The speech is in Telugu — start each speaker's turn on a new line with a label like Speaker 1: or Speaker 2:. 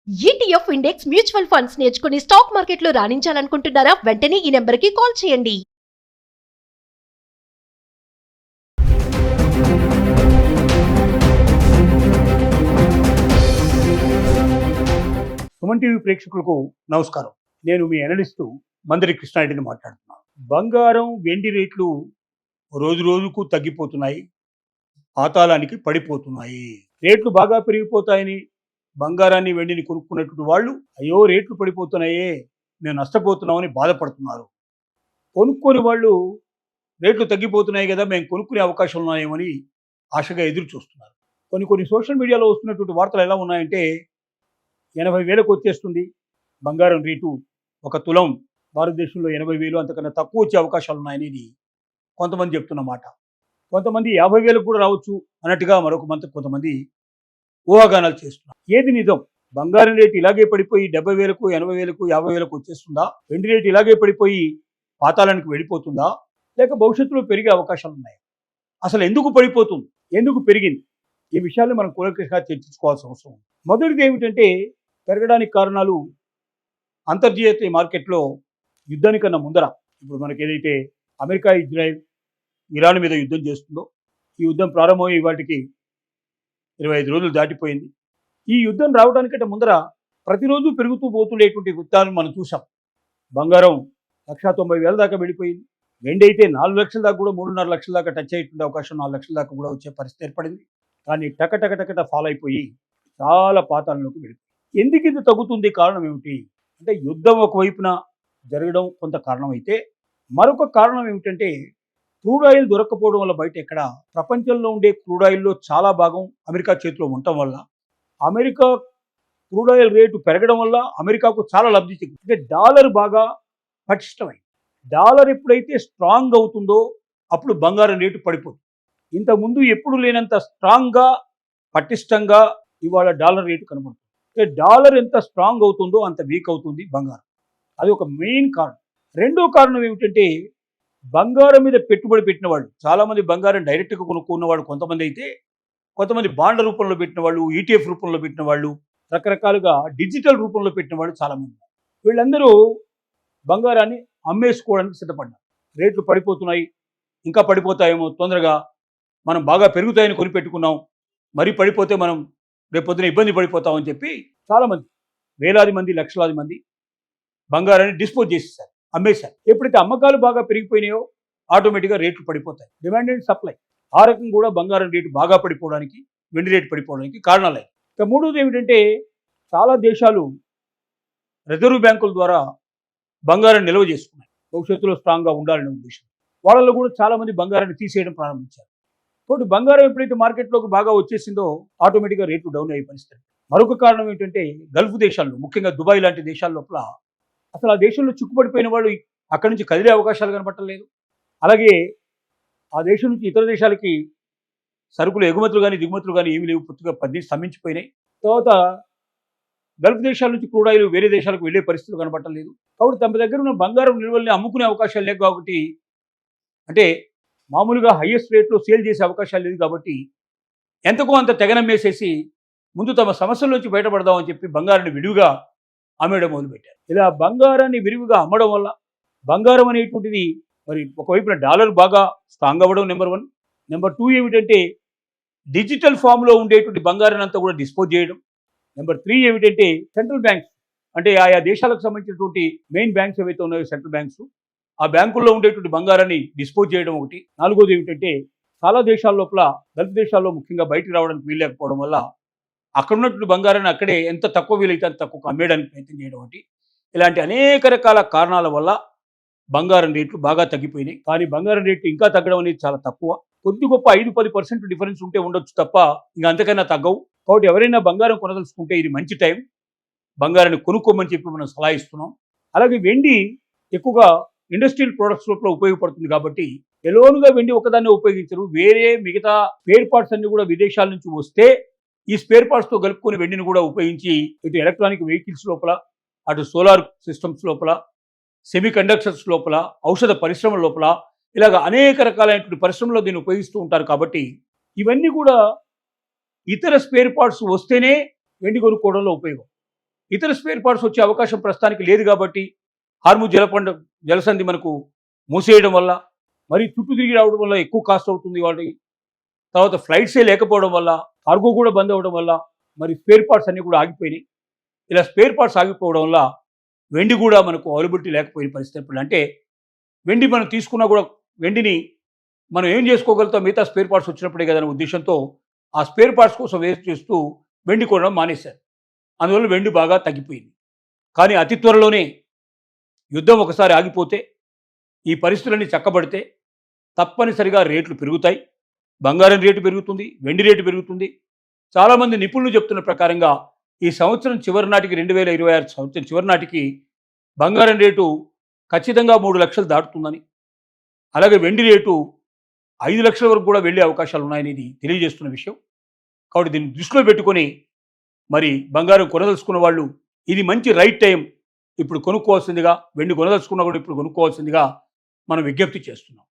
Speaker 1: ఈటీఎఫ్ ఇండెక్స్ మ్యూచువల్ ఫండ్స్ నేర్చుకుని స్టాక్ మార్కెట్లో రాణించాలనుకుంటున్నారా? వెంటనే ఈ నెంబర్కి కాల్ చేయండి.
Speaker 2: సుమన్ టీవీ ప్రేక్షకులకు నమస్కారం. నేను మీ అనలిస్టు మందరి కృష్ణారెడ్డిని మాట్లాడుతున్నాను. బంగారం, వెండి రేట్లు రోజు రోజుకు తగ్గిపోతున్నాయి, పాతాళానికి పడిపోతున్నాయి. రేట్లు బాగా పెరిగిపోతాయని బంగారాన్ని, వెండిని కొనుక్కున్నటువంటి వాళ్ళు అయ్యో రేట్లు పడిపోతున్నాయే, మేము నష్టపోతున్నామని బాధపడుతున్నారు. కొనుక్కొని వాళ్ళు రేట్లు తగ్గిపోతున్నాయి కదా, మేము కొనుక్కునే అవకాశం ఉన్నాయేమని ఆశగా ఎదురు చూస్తున్నారు. కొన్ని సోషల్ మీడియాలో వస్తున్నటువంటి వార్తలు ఎలా ఉన్నాయంటే 80,000కు వచ్చేస్తుంది బంగారం రేటు, ఒక తులం భారతదేశంలో 80,000, అంతకన్నా తక్కువ వచ్చే అవకాశాలు ఉన్నాయనేది కొంతమంది చెప్తున్న మాట. కొంతమంది 50,000కు కూడా రావచ్చు అన్నట్టుగా కొంతమంది ఊహాగానాలు చేస్తున్నారు. ఏది నిజం? బంగారం రేటు ఇలాగే పడిపోయి 70,000కు, 80,000కు, 50,000కు వచ్చేస్తుందా? వెండి రేటు ఇలాగే పడిపోయి పాతాళానికి వెళ్ళిపోతుందా? లేక భవిష్యత్తులో పెరిగే అవకాశాలు ఉన్నాయి? అసలు ఎందుకు పడిపోతుంది, ఎందుకు పెరిగింది? ఈ విషయాన్ని మనం కూలంకషంగా చర్చించుకోవాల్సిన అవసరం ఉంది. మొదటిది ఏమిటంటే, పెరగడానికి కారణాలు అంతర్జాతీయ మార్కెట్లో యుద్ధానికన్నా ముందర, ఇప్పుడు మనకి ఏదైతే అమెరికా, ఇజ్రాయెల్, ఇరాన్ మీద యుద్ధం చేస్తుందో, ఈ యుద్ధం ప్రారంభమయ్యే వాటికి 25 రోజులు దాటిపోయింది. ఈ యుద్ధం రావడానికంటే ముందర ప్రతిరోజు పెరుగుతూ పోతుండేటువంటి యుద్ధాలను మనం చూసాం. బంగారం 1,90,000 దాకా వెళ్ళిపోయింది. వెండి అయితే 4 లక్షల దాకా కూడా, 3.5 లక్షల దాకా టచ్ అయ్యేటువంటి అవకాశం, 4 లక్షల దాకా కూడా వచ్చే పరిస్థితి ఏర్పడింది. కానీ టకటకటకట ఫాల్ అయిపోయి చాలా పాతాళంలోకి వెళ్ళిపోయింది. ఎందుకు ఇది తగ్గుతుంది? కారణం ఏమిటి అంటే, యుద్ధం ఒకవైపున జరగడం కొంత కారణం అయితే, మరొక కారణం ఏమిటంటే క్రూడ్ ఆయిల్ దొరక్కపోవడం వల్ల బయట ఎక్కడ ప్రపంచంలో ఉండే క్రూడ్ ఆయిల్లో చాలా భాగం అమెరికా చేతిలో ఉండటం వల్ల, అమెరికా క్రూడ్ ఆయిల్ రేటు పెరగడం వల్ల అమెరికాకు చాలా లబ్ధి చెందింది. అంటే డాలర్ బాగా పటిష్టమైంది. డాలర్ ఎప్పుడైతే స్ట్రాంగ్ అవుతుందో అప్పుడు బంగారం రేటు పడిపోతుంది. ఇంతకుముందు ఎప్పుడు లేనంత స్ట్రాంగ్గా, పటిష్టంగా ఇవాళ డాలర్ రేటు కనబడుతుంది. అంటే డాలర్ ఎంత స్ట్రాంగ్ అవుతుందో అంత వీక్ అవుతుంది బంగారం. అది ఒక మెయిన్ కారణం. రెండో కారణం ఏమిటంటే, బంగారం మీద పెట్టుబడి పెట్టిన వాళ్ళు చాలామంది, బంగారం డైరెక్ట్గా కొనుక్కున్న వాళ్ళు కొంతమంది అయితే, కొంతమంది బాండ్ల రూపంలో పెట్టిన వాళ్ళు, ఈటీఎఫ్ రూపంలో పెట్టిన వాళ్ళు, రకరకాలుగా డిజిటల్ రూపంలో పెట్టిన వాళ్ళు చాలామంది. వీళ్ళందరూ బంగారాన్ని అమ్మేసుకోవడానికి సిద్ధపడ్డారు. రేట్లు పడిపోతున్నాయి, ఇంకా పడిపోతాయేమో, తొందరగా మనం బాగా పెరుగుతాయని కొనిపెట్టుకున్నాం, మరీ పడిపోతే మనం రేపొద్దున ఇబ్బంది పడిపోతామని చెప్పి చాలామంది, వేలాది మంది, లక్షలాది మంది బంగారాన్ని డిస్పోజ్ చేసేసారు, అమ్మేశారు. ఎప్పుడైతే అమ్మకాలు బాగా పెరిగిపోయినాయో ఆటోమేటిక్గా రేట్లు పడిపోతాయి. డిమాండ్ అండ్ సప్లై, ఆ రకం కూడా బంగారం రేటు బాగా పడిపోవడానికి, వెండి రేటు పడిపోవడానికి కారణాలే. ఇక మూడోది ఏమిటంటే, చాలా దేశాలు రిజర్వ్ బ్యాంకుల ద్వారా బంగారం నిల్వ చేసుకున్నాయి, భవిష్యత్తులో స్ట్రాంగ్గా ఉండాలనే ఉద్దేశం. వాళ్ళలో కూడా చాలామంది బంగారాన్ని తీసేయడం ప్రారంభించారు. కాబట్టి బంగారం ఎప్పుడైతే మార్కెట్లోకి బాగా వచ్చేసిందో ఆటోమేటిక్గా రేట్లు డౌన్ అయ్యే పరిస్థితి. మరొక కారణం ఏంటంటే, గల్ఫ్ దేశాల్లో, ముఖ్యంగా దుబాయ్ లాంటి దేశాల లోపల అసలు ఆ దేశంలో చిక్కుపడిపోయిన వాళ్ళు అక్కడి నుంచి కదిలే అవకాశాలు కనపట్టలేదు. అలాగే ఆ దేశం నుంచి ఇతర దేశాలకి సరుకులు ఎగుమతులు కానీ, దిగుమతులు కానీ ఏమీ లేవు, పూర్తిగా స్తంభించిపోయినాయి. తర్వాత గల్ఫ్ దేశాల నుంచి క్రూడ్ ఆయిల్ వేరే దేశాలకు వెళ్ళే పరిస్థితులు కనపట్టలేదు. కాబట్టి తమ దగ్గర ఉన్న బంగారం నిల్వల్ని అమ్ముకునే అవకాశాలు లేవు. కాబట్టి అంటే మామూలుగా హైయెస్ట్ రేట్లో సేల్ చేసే అవకాశాలు లేదు. కాబట్టి ఎంతకో అంత తెగనమ్మేసేసి ముందు తమ సమస్యల నుంచి బయటపడదామని చెప్పి బంగారాన్ని విడివిగా అమ్మేయడం మొదలుపెట్టారు. ఇలా బంగారాన్ని విరివిగా అమ్మడం వల్ల బంగారం అనేటువంటిది మరి ఒకవైపున డాలర్ బాగా స్ట్రాంగ్ అవ్వడం నెంబర్ 1. నెంబర్ 2 ఏమిటంటే, డిజిటల్ ఫామ్లో ఉండేటువంటి బంగారాన్ని అంతా కూడా డిస్పోజ్ చేయడం. నెంబర్ 3 ఏమిటంటే, సెంట్రల్ బ్యాంక్స్, అంటే ఆయా దేశాలకు సంబంధించినటువంటి మెయిన్ బ్యాంక్స్ ఏవైతే ఉన్నాయో సెంట్రల్ బ్యాంక్స్, ఆ బ్యాంకుల్లో ఉండేటువంటి బంగారాన్ని డిస్పోజ్ చేయడం ఒకటి. నాలుగోది ఏమిటంటే, చాలా దేశాల లోపల, గల్ఫ్ దేశాల్లో ముఖ్యంగా బయటికి రావడానికి వీల్లేకపోవడం వల్ల అక్కడ ఉన్నటువంటి బంగారాన్ని అక్కడే ఎంత తక్కువ వీలైతే అంత తక్కువ అమ్మేయడానికి ప్రయత్నం చేయడం ఒకటి. ఇలాంటి అనేక రకాల కారణాల వల్ల బంగారం రేట్లు బాగా తగ్గిపోయినాయి. కానీ బంగారం రేట్లు ఇంకా తగ్గడం అనేది చాలా తక్కువ. కొద్ది గొప్ప 5-10% డిఫరెన్స్ ఉంటే ఉండొచ్చు తప్ప ఇంకా అంతకన్నా తగ్గవు. కాబట్టి ఎవరైనా బంగారం కొనదలుచుకుంటే ఇది మంచి టైం, బంగారాన్ని కొనుక్కోమని చెప్పి మనం సలహా ఇస్తున్నాం. అలాగే వెండి ఎక్కువగా ఇండస్ట్రియల్ ప్రొడక్ట్స్ లోపల ఉపయోగపడుతుంది కాబట్టి ఎలోనుగా వెండి ఒకదాన్ని ఉపయోగించరు. వేరే మిగతా స్పేర్ పార్ట్స్ అన్ని కూడా విదేశాల నుంచి వస్తే ఈ స్పేర్ పార్ట్స్తో కలుపుకొని వెండిని కూడా ఉపయోగించి ఇటు ఎలక్ట్రానిక్ వెహికల్స్ లోపల, అటు సోలార్ సిస్టమ్స్ లోపల, సెమీ కండక్టర్స్ లోపల, ఔషధ పరిశ్రమల లోపల, ఇలాగ అనేక రకాలైనటువంటి పరిశ్రమలో దీన్ని ఉపయోగిస్తూ ఉంటారు. కాబట్టి ఇవన్నీ కూడా ఇతర స్పేర్ పార్ట్స్ వస్తేనే వెండి కొనుక్కోవడంలో ఉపయోగం. ఇతర స్పేర్ పార్ట్స్ వచ్చే అవకాశం ప్రస్తుతానికి లేదు కాబట్టి హార్ముజ్ జలసంధి మనకు మూసేయడం వల్ల, మరి చుట్టూ తిరిగి రావడం వల్ల ఎక్కువ కాస్ట్ అవుతుంది వాళ్ళకి. తర్వాత ఫ్లైట్సే లేకపోవడం వల్ల, కార్గో కూడా బంద్ అవ్వడం వల్ల మరి స్పేర్ పార్ట్స్ అన్నీ కూడా ఆగిపోయినాయి. ఇలా స్పేర్ పార్ట్స్ ఆగిపోవడం వల్ల వెండి కూడా మనకు అవైలబిలిటీ లేకపోయిన పరిస్థితి. ఇప్పుడు అంటే వెండి మనం తీసుకున్నా కూడా వెండిని మనం ఏం చేసుకోగలుగుతాం, మిగతా స్పేర్ పార్ట్స్ వచ్చినప్పుడే కదనే ఉద్దేశంతో ఆ స్పేర్ పార్ట్స్ కోసం వేస్ట్ చేస్తూ వెండి కొనడం మానేశారు. అందువల్ల వెండి బాగా తగ్గిపోయింది. కానీ అతి త్వరలోనే యుద్ధం ఒకసారి ఆగిపోతే, ఈ పరిస్థితులన్నీ చక్కబడితే తప్పనిసరిగా రేట్లు పెరుగుతాయి. బంగారం రేటు పెరుగుతుంది, వెండి రేటు పెరుగుతుంది. చాలామంది నిపుణులు చెప్తున్న ప్రకారంగా ఈ సంవత్సరం చివరి నాటికి 2026 సంవత్సరం చివరి నాటికి బంగారం రేటు ఖచ్చితంగా 3 లక్షలు దాటుతుందని, అలాగే వెండి రేటు 5 లక్షల వరకు కూడా వెళ్ళే అవకాశాలు ఉన్నాయని ఇది తెలియజేస్తున్న విషయం. కాబట్టి దీన్ని దృష్టిలో పెట్టుకొని మరి బంగారం కొనదలుచుకున్న వాళ్ళు ఇది మంచి రైట్ టైం, ఇప్పుడు కొనుక్కోవాల్సిందిగా, వెండి కొనదలుచుకున్నా కూడా ఇప్పుడు కొనుక్కోవాల్సిందిగా మనం విజ్ఞప్తి చేస్తున్నాం.